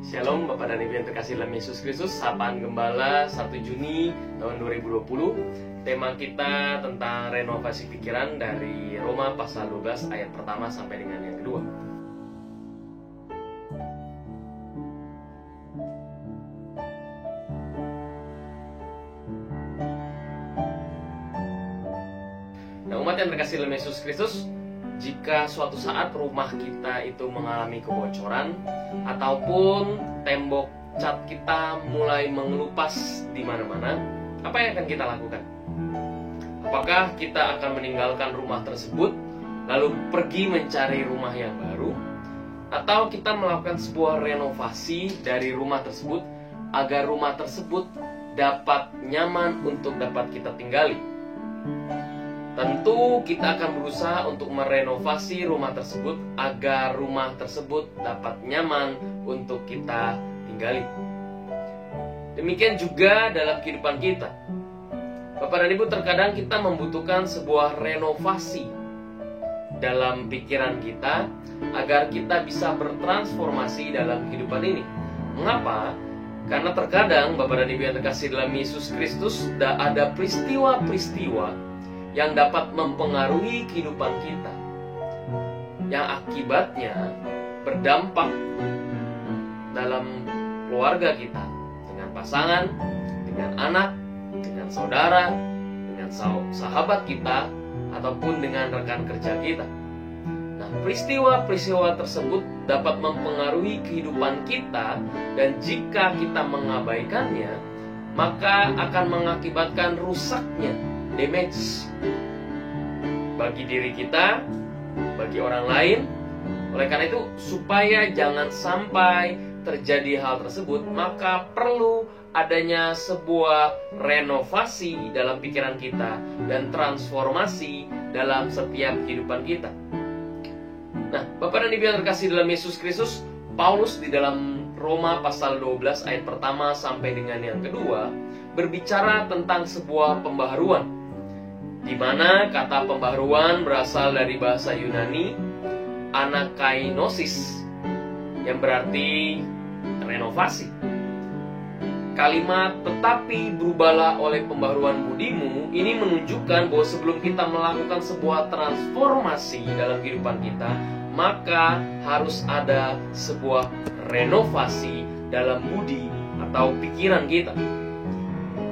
Shalom Bapak dan Ibu yang terkasih dalam Yesus Kristus. Sapaan Gembala 1 Juni tahun 2020. Tema kita tentang renovasi pikiran dari Roma pasal 12 ayat pertama sampai dengan yang kedua. Nah, umat yang terkasih dalam Yesus Kristus, jika suatu saat rumah kita itu mengalami kebocoran ataupun tembok cat kita mulai mengelupas di mana-mana, apa yang akan kita lakukan? Apakah kita akan meninggalkan rumah tersebut lalu pergi mencari rumah yang baru, atau kita melakukan sebuah renovasi dari rumah tersebut agar rumah tersebut dapat nyaman untuk dapat kita tinggali? Tentu kita akan berusaha untuk merenovasi rumah tersebut agar rumah tersebut dapat nyaman untuk kita tinggali. Demikian juga dalam kehidupan kita. Bapak dan Ibu, terkadang kita membutuhkan sebuah renovasi dalam pikiran kita agar kita bisa bertransformasi dalam kehidupan ini. Mengapa? Karena terkadang Bapak dan Ibu yang terkasih dalam Yesus Kristus, ada peristiwa-peristiwa yang dapat mempengaruhi kehidupan kita, yang akibatnya berdampak dalam keluarga kita, dengan pasangan, dengan anak, dengan saudara, dengan sahabat kita, ataupun dengan rekan kerja kita. Nah, peristiwa-peristiwa tersebut dapat mempengaruhi kehidupan kita, dan jika kita mengabaikannya, maka akan mengakibatkan rusaknya, damage bagi diri kita, bagi orang lain. Oleh karena itu, supaya jangan sampai terjadi hal tersebut, maka perlu adanya sebuah renovasi dalam pikiran kita dan transformasi dalam setiap kehidupan kita. Nah, Bapak dan Ibu yang terkasih dalam Yesus Kristus, Paulus di dalam Roma pasal 12 ayat pertama sampai dengan yang kedua berbicara tentang sebuah pembaharuan, di mana kata pembaharuan berasal dari bahasa Yunani anakainosis, yang berarti renovasi. Kalimat "tetapi berubahlah oleh pembaharuan budimu" ini menunjukkan bahwa sebelum kita melakukan sebuah transformasi dalam kehidupan kita, maka harus ada sebuah renovasi dalam budi atau pikiran kita.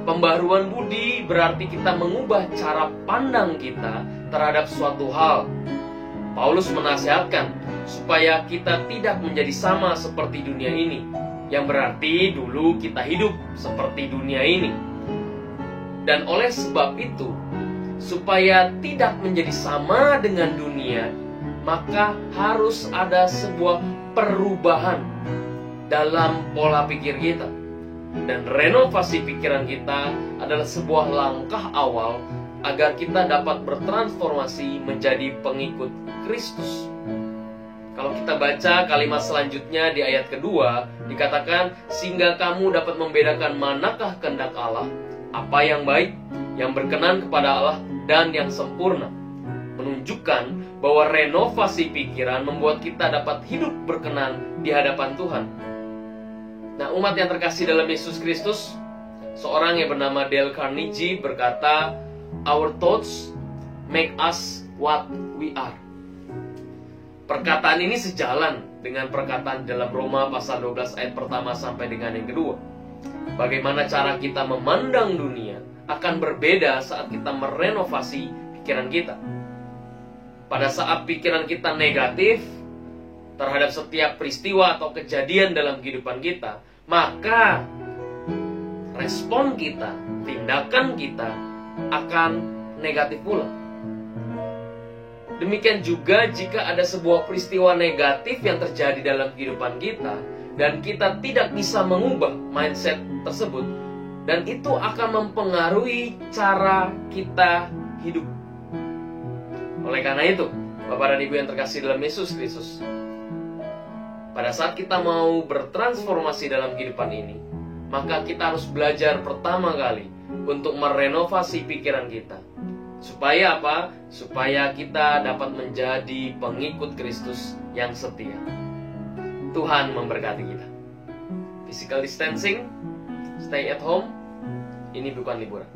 Pembaharuan budi berarti kita mengubah cara pandang kita terhadap suatu hal. Paulus menasihatkan supaya kita tidak menjadi sama seperti dunia ini, yang berarti dulu kita hidup seperti dunia ini. Dan oleh sebab itu, supaya tidak menjadi sama dengan dunia, maka harus ada sebuah perubahan dalam pola pikir kita. Dan renovasi pikiran kita adalah sebuah langkah awal agar kita dapat bertransformasi menjadi pengikut Kristus. Kalau kita baca kalimat selanjutnya di ayat kedua, dikatakan, sehingga kamu dapat membedakan manakah kehendak Allah, apa yang baik, yang berkenan kepada Allah, dan yang sempurna. Menunjukkan bahwa renovasi pikiran membuat kita dapat hidup berkenan di hadapan Tuhan. Nah, umat yang terkasih dalam Yesus Kristus, seorang yang bernama Dale Carnegie berkata, "Our thoughts make us what we are." Perkataan ini sejalan dengan perkataan dalam Roma pasal 12 ayat pertama sampai dengan yang kedua. Bagaimana cara kita memandang dunia akan berbeda saat kita merenovasi pikiran kita. Pada saat pikiran kita negatif terhadap setiap peristiwa atau kejadian dalam kehidupan kita, maka respon kita, tindakan kita akan negatif pula. Demikian juga jika ada sebuah peristiwa negatif yang terjadi dalam kehidupan kita dan kita tidak bisa mengubah mindset tersebut, dan itu akan mempengaruhi cara kita hidup. Oleh karena itu, Bapak dan Ibu yang terkasih dalam Yesus Kristus, pada saat kita mau bertransformasi dalam kehidupan ini, maka kita harus belajar pertama kali untuk merenovasi pikiran kita. Supaya apa? Supaya kita dapat menjadi pengikut Kristus yang setia. Tuhan memberkati kita. Physical distancing, stay at home, ini bukan liburan.